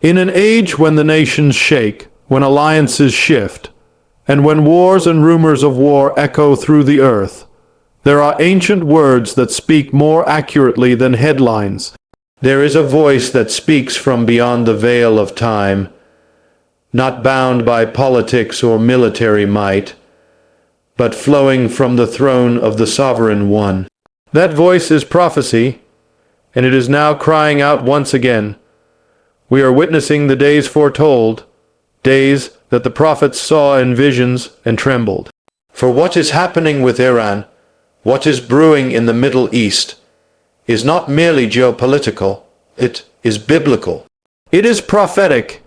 In an age when the nations shake, when alliances shift, and when wars and rumors of war echo through the earth, there are ancient words that speak more accurately than headlines. There is a voice that speaks from beyond the veil of time, not bound by politics or military might, but flowing from the throne of the Sovereign One. That voice is prophecy, and it is now crying out once again. We are witnessing the days foretold, days that the prophets saw in visions and trembled. For what is happening with Iran, what is brewing in the Middle East, is not merely geopolitical, it is biblical. It is prophetic.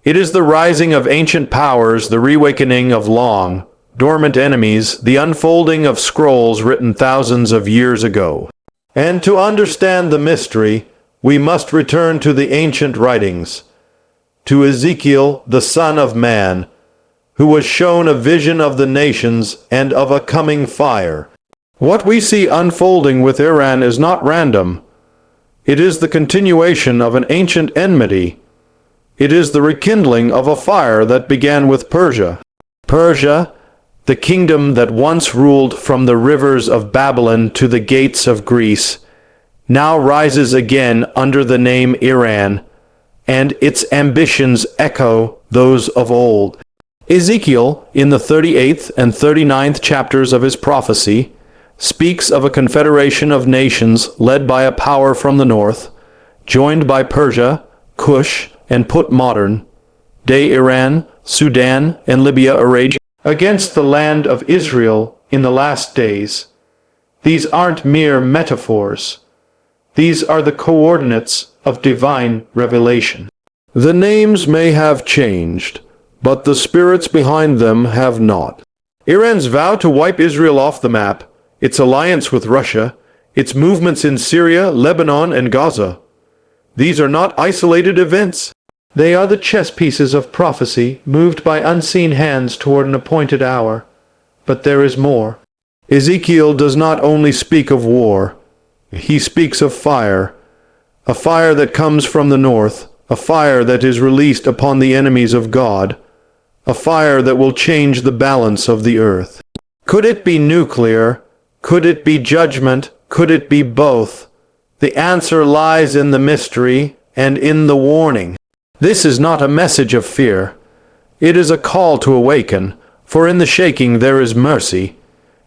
It is the rising of ancient powers, the reawakening of long, dormant enemies, the unfolding of scrolls written thousands of years ago. And to understand the mystery, we must return to the ancient writings, to Ezekiel, the Son of Man, who was shown a vision of the nations and of a coming fire. What we see unfolding with Iran is not random. It is the continuation of an ancient enmity. It is the rekindling of a fire that began with Persia. Persia, the kingdom that once ruled from the rivers of Babylon to the gates of Greece, now rises again under the name Iran, and its ambitions echo those of old. Ezekiel, in the 38th and 39th chapters of his prophecy, speaks of a confederation of nations led by a power from the north, joined by Persia, Cush, and Put modern, day Iran, Sudan, and Libya arrayed against the land of Israel in the last days. These aren't mere metaphors. These are the coordinates of divine revelation. The names may have changed, but the spirits behind them have not. Iran's vow to wipe Israel off the map, its alliance with Russia, its movements in Syria, Lebanon, and Gaza. These are not isolated events. They are the chess pieces of prophecy moved by unseen hands toward an appointed hour. But there is more. Ezekiel does not only speak of war. He speaks of fire, a fire that comes from the north, a fire that is released upon the enemies of God, a fire that will change the balance of the earth. Could it be nuclear? Could it be judgment? Could it be both? The answer lies in the mystery and in the warning. This is not a message of fear. It is a call to awaken, for in the shaking there is mercy.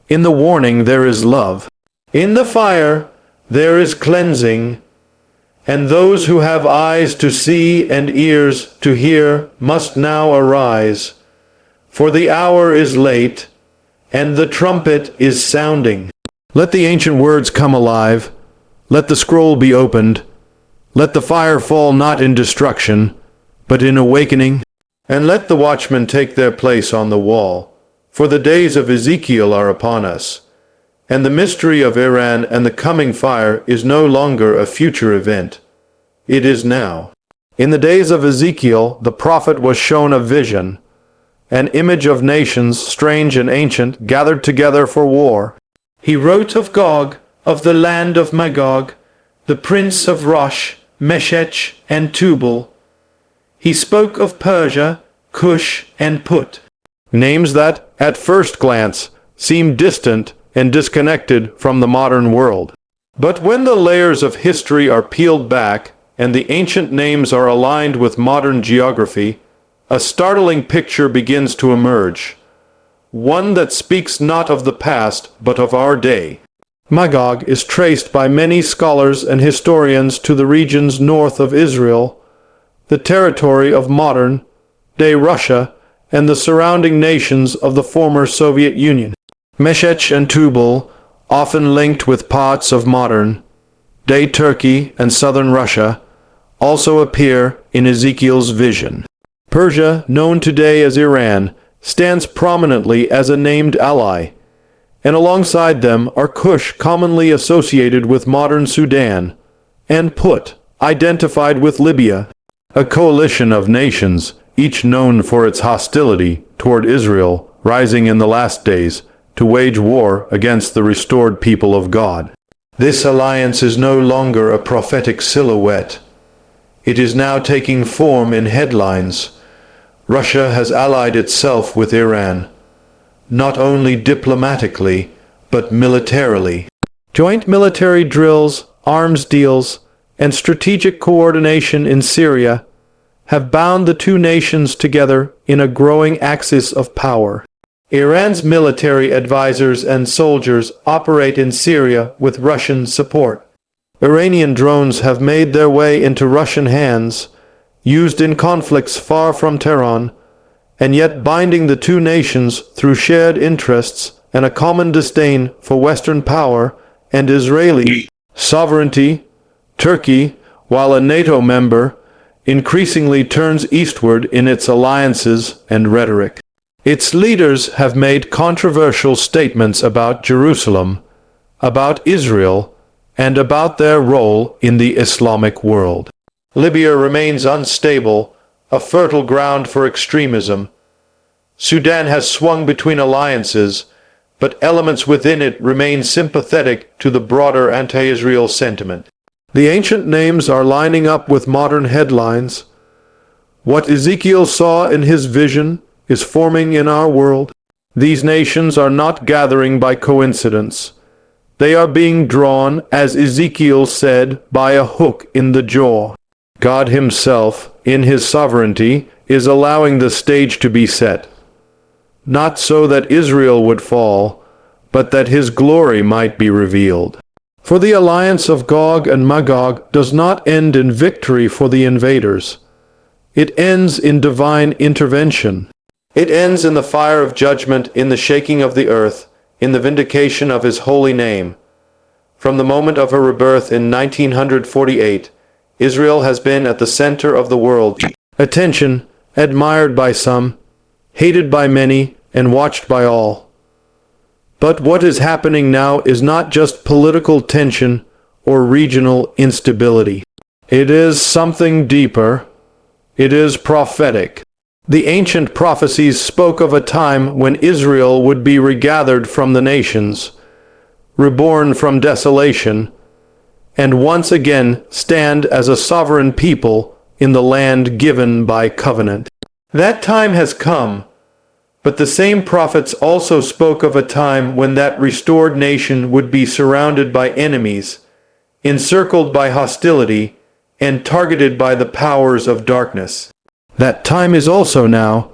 In the warning there is love. In the fire there is cleansing, and those who have eyes to see and ears to hear must now arise. For the hour is late, and the trumpet is sounding. Let the ancient words come alive. Let the scroll be opened. Let the fire fall not in destruction, but in awakening. And let the watchmen take their place on the wall. For the days of Ezekiel are upon us. And the mystery of Iran and the coming fire is no longer a future event. It is now. In the days of Ezekiel, the prophet was shown a vision, an image of nations, strange and ancient, gathered together for war. He wrote of Gog, of the land of Magog, the prince of Rosh, Meshech, and Tubal. He spoke of Persia, Cush, and Put. Names that, at first glance, seem distant and disconnected from the modern world. But when the layers of history are peeled back and the ancient names are aligned with modern geography, a startling picture begins to emerge. One that speaks not of the past, but of our day. Magog is traced by many scholars and historians to the regions north of Israel, the territory of modern-day Russia, and the surrounding nations of the former Soviet Union. Meshech and Tubal, often linked with parts of modern-day Turkey and southern Russia, also appear in Ezekiel's vision. Persia, known today as Iran, stands prominently as a named ally, and alongside them are Cush, commonly associated with modern Sudan, and Put, identified with Libya, a coalition of nations, each known for its hostility toward Israel, rising in the last days to wage war against the restored people of God. This alliance is no longer a prophetic silhouette. It is now taking form in headlines. Russia has allied itself with Iran, not only diplomatically, but militarily. Joint military drills, arms deals, and strategic coordination in Syria have bound the two nations together in a growing axis of power. Iran's military advisors and soldiers operate in Syria with Russian support. Iranian drones have made their way into Russian hands, used in conflicts far from Tehran, and yet binding the two nations through shared interests and a common disdain for Western power and Israeli sovereignty. Turkey, while a NATO member, increasingly turns eastward in its alliances and rhetoric. Its leaders have made controversial statements about Jerusalem, about Israel, and about their role in the Islamic world. Libya remains unstable, a fertile ground for extremism. Sudan has swung between alliances, but elements within it remain sympathetic to the broader anti-Israel sentiment. The ancient names are lining up with modern headlines. What Ezekiel saw in his vision is forming in our world. These nations are not gathering by coincidence. They are being drawn, as Ezekiel said, by a hook in the jaw. God himself, in his sovereignty, is allowing the stage to be set. Not so that Israel would fall, but that his glory might be revealed. For the alliance of Gog and Magog does not end in victory for the invaders. It ends in divine intervention. It ends in the fire of judgment, in the shaking of the earth, in the vindication of his holy name. From the moment of her rebirth in 1948, Israel has been at the center of the world. Attention, admired by some, hated by many, and watched by all. But what is happening now is not just political tension or regional instability. It is something deeper. It is prophetic. The ancient prophecies spoke of a time when Israel would be regathered from the nations, reborn from desolation, and once again stand as a sovereign people in the land given by covenant. That time has come. But the same prophets also spoke of a time when that restored nation would be surrounded by enemies, encircled by hostility, and targeted by the powers of darkness. That time is also now.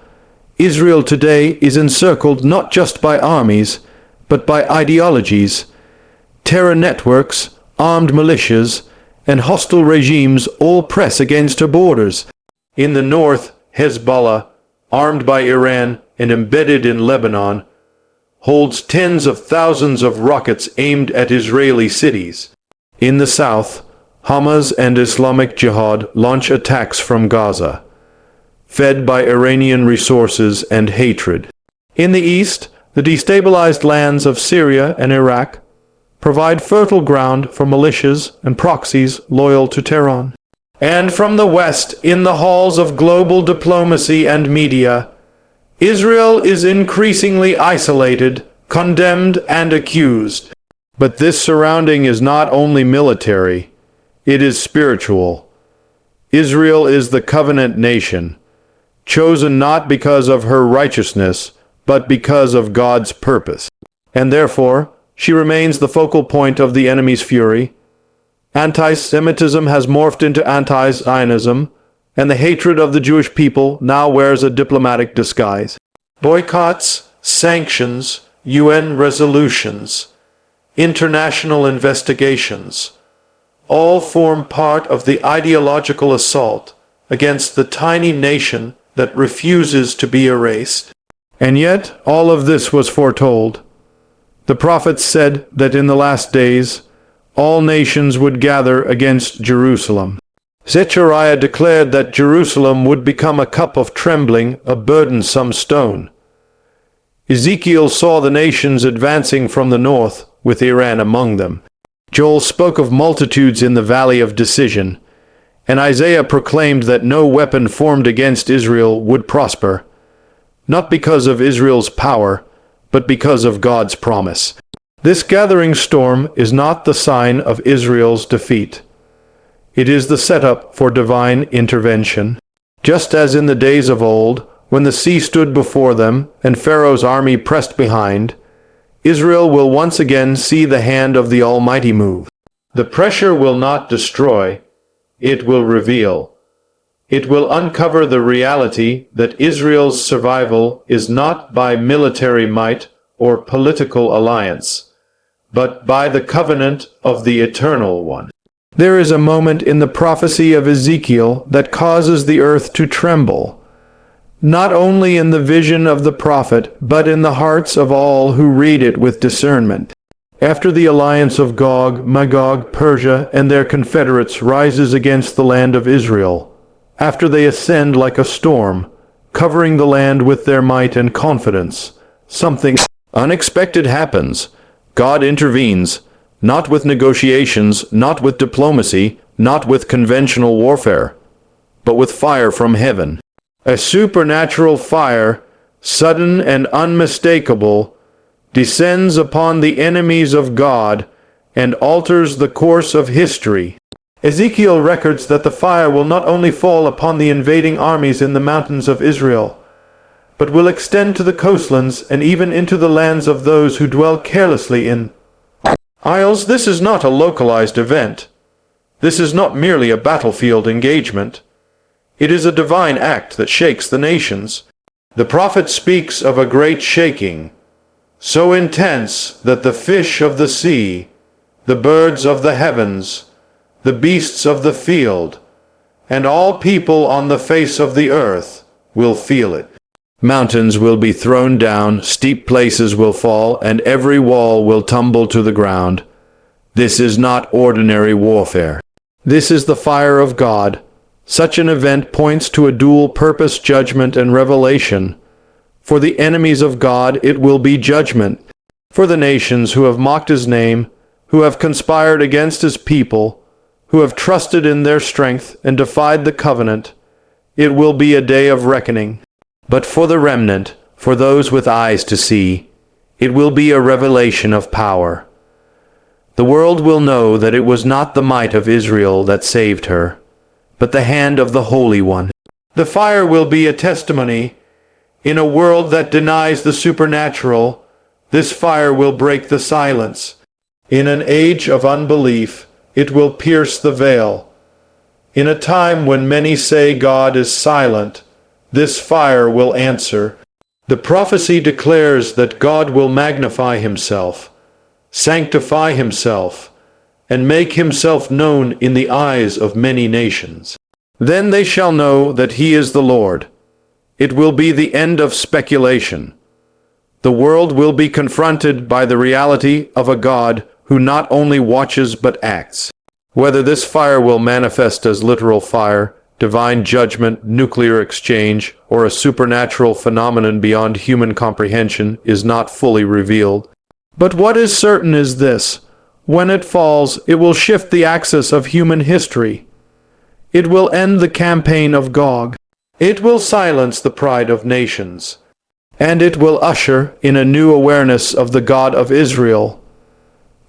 Israel today is encircled not just by armies, but by ideologies, terror networks, armed militias, and hostile regimes all press against her borders. In the north, Hezbollah, armed by Iran and embedded in Lebanon, holds tens of thousands of rockets aimed at Israeli cities. In the south, Hamas and Islamic Jihad launch attacks from Gaza, fed by Iranian resources and hatred. In the east, the destabilized lands of Syria and Iraq provide fertile ground for militias and proxies loyal to Tehran. And from the west, in the halls of global diplomacy and media, Israel is increasingly isolated, condemned, and accused. But this surrounding is not only military, it is spiritual. Israel is the covenant nation, chosen not because of her righteousness, but because of God's purpose. And therefore, she remains the focal point of the enemy's fury. Anti-Semitism has morphed into anti-Zionism, and the hatred of the Jewish people now wears a diplomatic disguise. Boycotts, sanctions, UN resolutions, international investigations, all form part of the ideological assault against the tiny nation that refuses to be erased. And yet, all of this was foretold. The prophets said that in the last days, all nations would gather against Jerusalem. Zechariah declared that Jerusalem would become a cup of trembling, a burdensome stone. Ezekiel saw the nations advancing from the north, with Iran among them. Joel spoke of multitudes in the valley of decision, and Isaiah proclaimed that no weapon formed against Israel would prosper, not because of Israel's power, but because of God's promise. This gathering storm is not the sign of Israel's defeat. It is the setup for divine intervention. Just as in the days of old, when the sea stood before them and Pharaoh's army pressed behind, Israel will once again see the hand of the Almighty move. The pressure will not destroy, it will reveal. It will uncover the reality that Israel's survival is not by military might or political alliance, but by the covenant of the Eternal One. There is a moment in the prophecy of Ezekiel that causes the earth to tremble, not only in the vision of the prophet, but in the hearts of all who read it with discernment. After the alliance of Gog, Magog, Persia, and their confederates rises against the land of Israel, after they ascend like a storm, covering the land with their might and confidence, something unexpected happens. God intervenes, not with negotiations, not with diplomacy, not with conventional warfare, but with fire from heaven. A supernatural fire, sudden and unmistakable, descends upon the enemies of God and alters the course of history. Ezekiel records that the fire will not only fall upon the invading armies in the mountains of Israel, but will extend to the coastlands and even into the lands of those who dwell carelessly in isles. This is not a localized event. This is not merely a battlefield engagement. It is a divine act that shakes the nations. The prophet speaks of a great shaking, so intense that the fish of the sea, the birds of the heavens, the beasts of the field, and all people on the face of the earth will feel it. Mountains will be thrown down, steep places will fall, and every wall will tumble to the ground. This is not ordinary warfare. This is the fire of God. Such an event points to a dual purpose, judgment and revelation. For the enemies of God it will be judgment. For the nations who have mocked his name, who have conspired against his people, who have trusted in their strength and defied the covenant, it will be a day of reckoning. But for the remnant, for those with eyes to see, it will be a revelation of power. The world will know that it was not the might of Israel that saved her, but the hand of the Holy One. The fire will be a testimony. In a world that denies the supernatural, this fire will break the silence. In an age of unbelief, it will pierce the veil. In a time when many say God is silent, this fire will answer. The prophecy declares that God will magnify himself, sanctify himself, and make himself known in the eyes of many nations. Then they shall know that he is the Lord. It will be the end of speculation. The world will be confronted by the reality of a God who not only watches but acts. Whether this fire will manifest as literal fire, divine judgment, nuclear exchange, or a supernatural phenomenon beyond human comprehension is not fully revealed. But what is certain is this: when it falls, it will shift the axis of human history. It will end the campaign of Gog. It will silence the pride of nations. And it will usher in a new awareness of the God of Israel.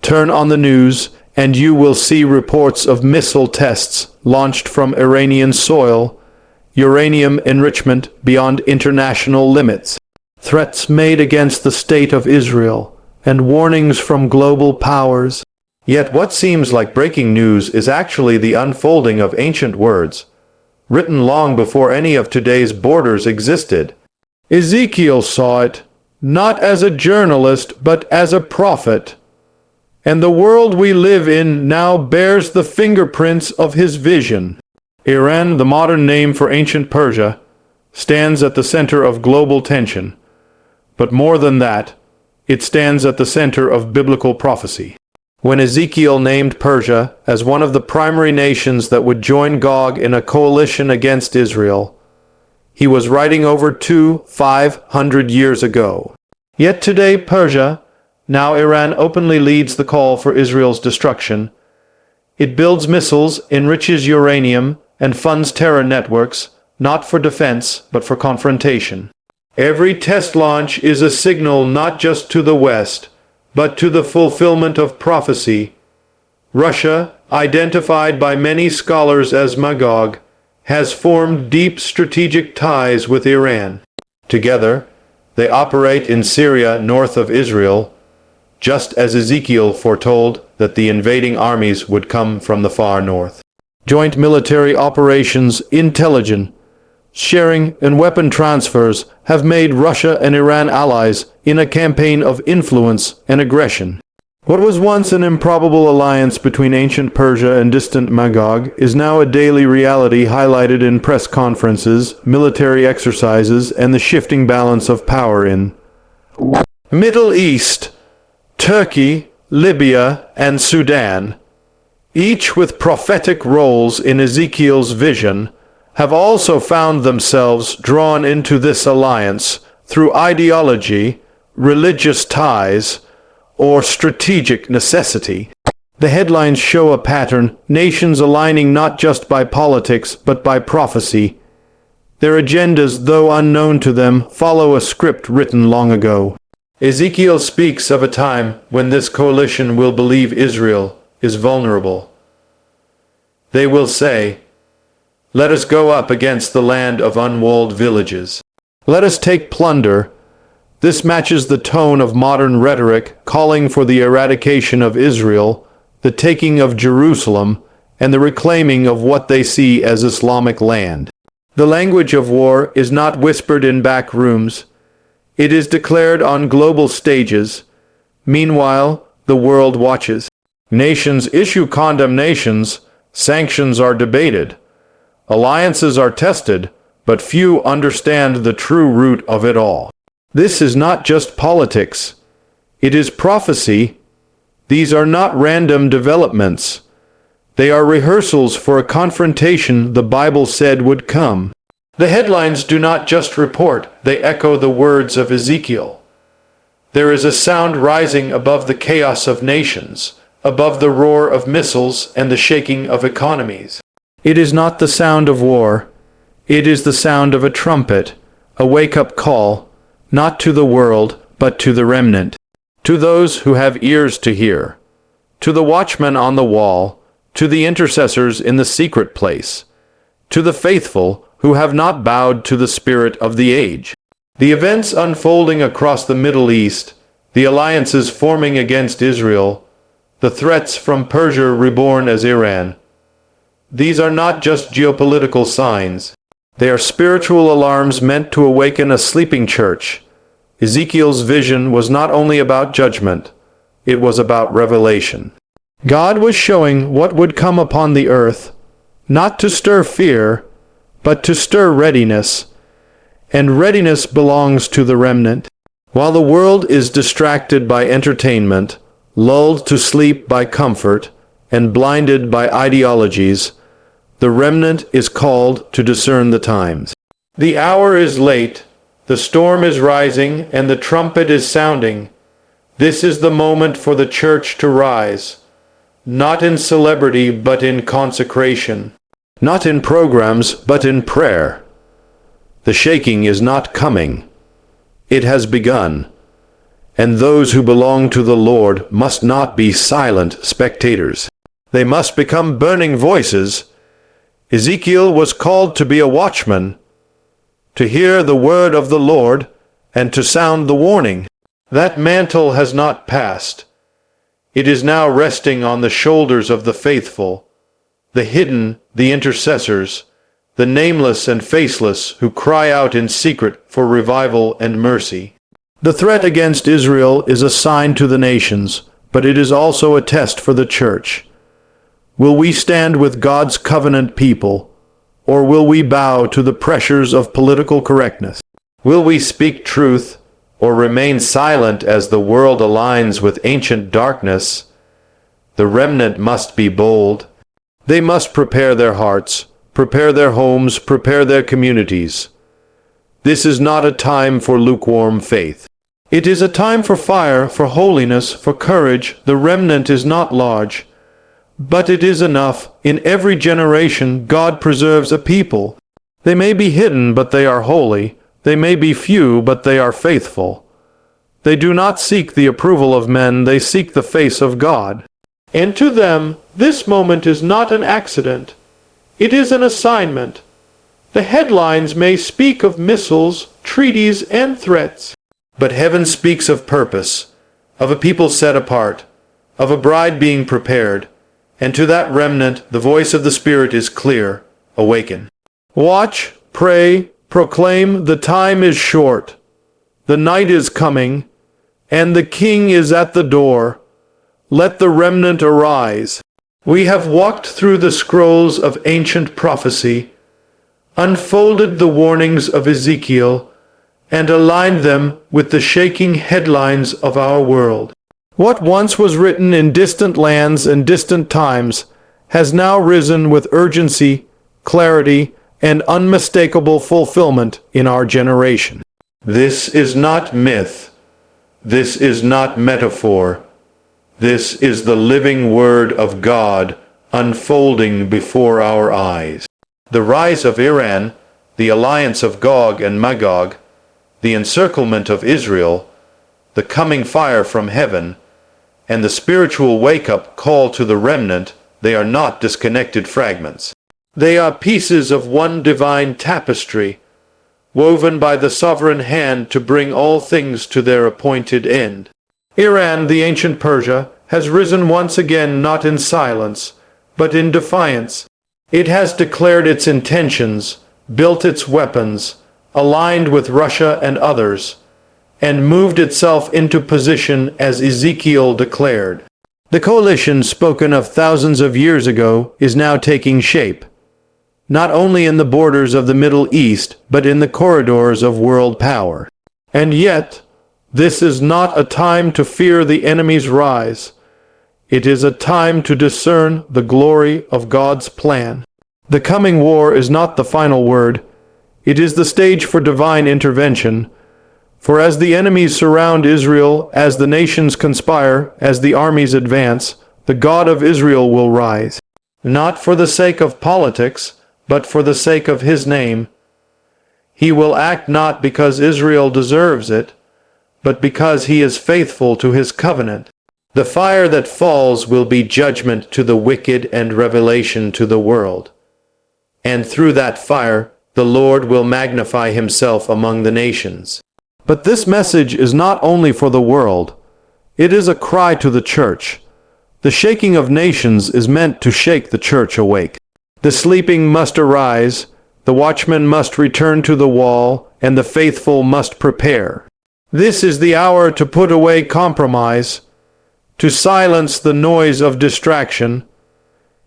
Turn on the news, and you will see reports of missile tests launched from Iranian soil, uranium enrichment beyond international limits, threats made against the state of Israel, and warnings from global powers. Yet what seems like breaking news is actually the unfolding of ancient words, written long before any of today's borders existed. Ezekiel saw it, not as a journalist, but as a prophet. And the world we live in now bears the fingerprints of his vision. Iran, the modern name for ancient Persia, stands at the center of global tension. But more than that, it stands at the center of biblical prophecy. When Ezekiel named Persia as one of the primary nations that would join Gog in a coalition against Israel, he was writing over 500 years ago. Yet today Persia, now Iran, openly leads the call for Israel's destruction. It builds missiles, enriches uranium, and funds terror networks, not for defense, but for confrontation. Every test launch is a signal not just to the West, but to the fulfillment of prophecy. Russia, identified by many scholars as Magog, has formed deep strategic ties with Iran. Together, they operate in Syria north of Israel, just as Ezekiel foretold that the invading armies would come from the far north. Joint military operations, intelligence, sharing, and weapon transfers have made Russia and Iran allies in a campaign of influence and aggression. What was once an improbable alliance between ancient Persia and distant Magog is now a daily reality highlighted in press conferences, military exercises, and the shifting balance of power in Middle East, Turkey, Libya, and Sudan, each with prophetic roles in Ezekiel's vision, have also found themselves drawn into this alliance through ideology, religious ties, or strategic necessity. The headlines show a pattern, nations aligning not just by politics but by prophecy. Their agendas, though unknown to them, follow a script written long ago. Ezekiel speaks of a time when this coalition will believe Israel is vulnerable. They will say, "Let us go up against the land of unwalled villages. Let us take plunder." This matches the tone of modern rhetoric calling for the eradication of Israel, the taking of Jerusalem, and the reclaiming of what they see as Islamic land. The language of war is not whispered in back rooms. It is declared on global stages. Meanwhile, the world watches. Nations issue condemnations, sanctions are debated, alliances are tested, but few understand the true root of it all. This is not just politics. It is prophecy. These are not random developments. They are rehearsals for a confrontation the Bible said would come. The headlines do not just report, they echo the words of Ezekiel. There is a sound rising above the chaos of nations, above the roar of missiles and the shaking of economies. It is not the sound of war. It is the sound of a trumpet, a wake-up call, not to the world, but to the remnant, to those who have ears to hear, to the watchmen on the wall, to the intercessors in the secret place, to the faithful who have not bowed to the spirit of the age. The events unfolding across the Middle East, the alliances forming against Israel, the threats from Persia reborn as Iran, these are not just geopolitical signs. They are spiritual alarms meant to awaken a sleeping church. Ezekiel's vision was not only about judgment, it was about revelation. God was showing what would come upon the earth, not to stir fear, but to stir readiness, and readiness belongs to the remnant. While the world is distracted by entertainment, lulled to sleep by comfort, and blinded by ideologies, the remnant is called to discern the times. The hour is late, the storm is rising, and the trumpet is sounding. This is the moment for the church to rise, not in celebrity but in consecration, not in programs but in prayer. The shaking is not coming. It has begun, and those who belong to the Lord must not be silent spectators. They must become burning voices. Ezekiel was called to be a watchman, to hear the word of the Lord, and to sound the warning. That mantle has not passed. It is now resting on the shoulders of the faithful, the hidden, the intercessors, the nameless and faceless who cry out in secret for revival and mercy. The threat against Israel is a sign to the nations, but it is also a test for the church. Will we stand with God's covenant people, or will we bow to the pressures of political correctness? Will we speak truth, or remain silent as the world aligns with ancient darkness? The remnant must be bold. They must prepare their hearts, prepare their homes, prepare their communities. This is not a time for lukewarm faith. It is a time for fire, for holiness, for courage. The remnant is not large, but it is enough. In every generation, God preserves a people. They may be hidden, but they are holy. They may be few, but they are faithful. They do not seek the approval of men, they seek the face of God. And to them, This moment is not an accident. It is an assignment. The headlines may speak of missiles, treaties, and threats, but heaven speaks of purpose, of a people set apart, of a bride being prepared, and to that remnant the voice of the Spirit is clear: awaken. Watch, pray, proclaim, the time is short. The night is coming, and the King is at the door. Let the remnant arise. We have walked through the scrolls of ancient prophecy, unfolded the warnings of Ezekiel, and aligned them with the shaking headlines of our world. What once was written in distant lands and distant times has now risen with urgency, clarity, and unmistakable fulfillment in our generation. This is not myth. This is not metaphor. This is the living Word of God unfolding before our eyes. The rise of Iran, the alliance of Gog and Magog, the encirclement of Israel, the coming fire from heaven, and the spiritual wake-up call to the remnant, they are not disconnected fragments. They are pieces of one divine tapestry, woven by the sovereign hand to bring all things to their appointed end. Iran, the ancient Persia, has risen once again not in silence, but in defiance. It has declared its intentions, built its weapons, aligned with Russia and others, and moved itself into position as Ezekiel declared. The coalition spoken of thousands of years ago is now taking shape, not only in the borders of the Middle East, but in the corridors of world power. And yet, this is not a time to fear the enemy's rise. It is a time to discern the glory of God's plan. The coming war is not the final word. It is the stage for divine intervention. For as the enemies surround Israel, as the nations conspire, as the armies advance, the God of Israel will rise, not for the sake of politics, but for the sake of his name. He will act not because Israel deserves it, but because he is faithful to his covenant. The fire that falls will be judgment to the wicked and revelation to the world. And through that fire, the Lord will magnify himself among the nations. But this message is not only for the world. It is a cry to the church. The shaking of nations is meant to shake the church awake. The sleeping must arise, the watchmen must return to the wall, and the faithful must prepare. This is the hour to put away compromise, to silence the noise of distraction,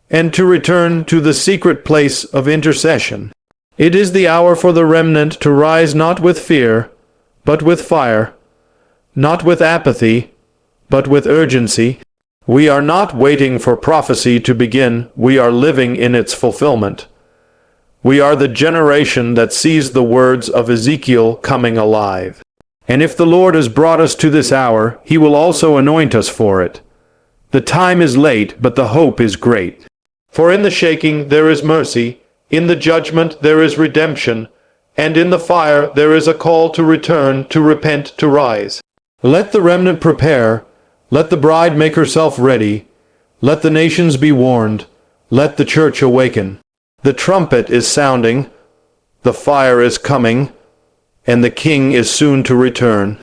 and to return to the secret place of intercession. It is the hour for the remnant to rise not with fear, but with fire, not with apathy, but with urgency. We are not waiting for prophecy to begin, we are living in its fulfillment. We are the generation that sees the words of Ezekiel coming alive. And if the Lord has brought us to this hour, he will also anoint us for it. The time is late, but the hope is great. For in the shaking there is mercy, in the judgment there is redemption, and in the fire there is a call to return, to repent, to rise. Let the remnant prepare, let the bride make herself ready, let the nations be warned, let the church awaken. The trumpet is sounding, the fire is coming, and the King is soon to return.